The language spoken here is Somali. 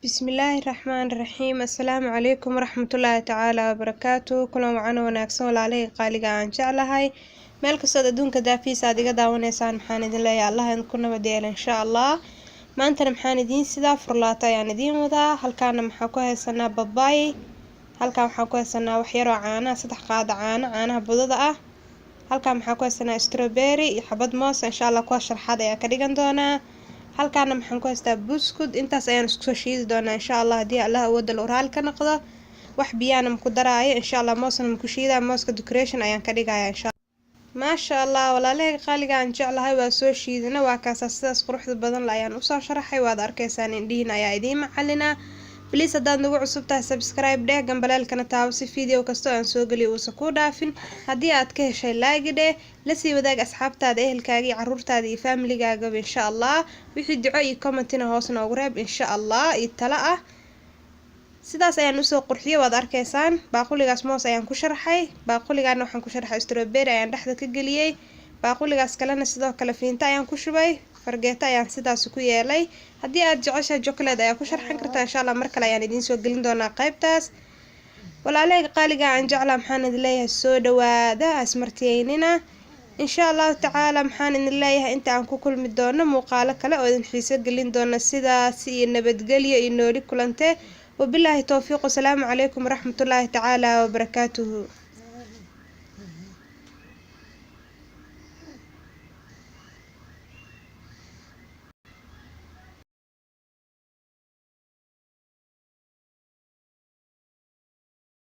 بسم الله الرحمن الرحيم السلام عليكم ورحمة الله تعالى وبركاته كلهم معنا وناكسن walaalay qaaliga aan jeclahay meel kasta adduunka daafiisa adiga daawanaysaan maxaan idin leeyahay Allah idin ku nabad yeelo insha Allah maanta maxaan idin sidaa furlaatay aan idin wadaa halkaana maxaa ku haysanaa babaay halkaan waxaan ku haysanaa wax yar oo caano saddex qaad caanaha budada ah halkaan maxaa ku haysanaa strawberry iyo xabad moos insha Allah kuwa sharxaad ayaa ka dhigan doonaa halkaana maxaan ku haystaa buskud intaas ayaan isku soo shiidi doonaa insha Allah hadii Allah awooda oraal ka noqdo wax biyana ma ku daraayo insha Allah moosna ma ku shiidaa mooska decoration ayaan ka dhigayaa insha Allah maasha Allah walaalay qaaliga aan jeclahay waa soo shiidina waa kaas sidaas quruxda badan la ayaan u soo sharaxay waad arkaysaan indhihiina ayaa idiin macalina please haddaad nagu cusub tahay subscribe dheh gambalaalkana taabo si video kasta aan soo galiyo uusan ku dhaafin haddii aad ka heshay like dheh la sii wadaag asxaabtaada ehelkaaga iyo carruurtaada iyo familygaaga insha Allah wixii duco iyo commentina hoos noogu reeb insha Allah iyo talo ah sidaas ayaan usoo qurxiyay waad arkaysaan baaquligaas moos ayaan ku sharxay baaquligaana waxaan ku sharxay strawberry ayaan dhexda ka geliyay baaquligaas kalena sidoo kale fiinta ayaan ku shubay fargeeto ayaan sidaas ku yeelay haddii aad jeceshahay chocolate ayaa ku sharxan kartaa insha Allah mar kale ayaan idiin soo gelin doonaa qaybtaas walaalay qaaliga aan jeclaa maxaan idin leeyahay soo dhawaada asmartiyeynina insha Allah tacaala maxaan idin leeyahay inta aan ku kulmi doono muuqaalo kale oo idin xiiso gelin doona sidaas iyo nabadgelyo iyo nooli kulante وبالله توفيق والسلام عليكم ورحمة الله تعالى وبركاته.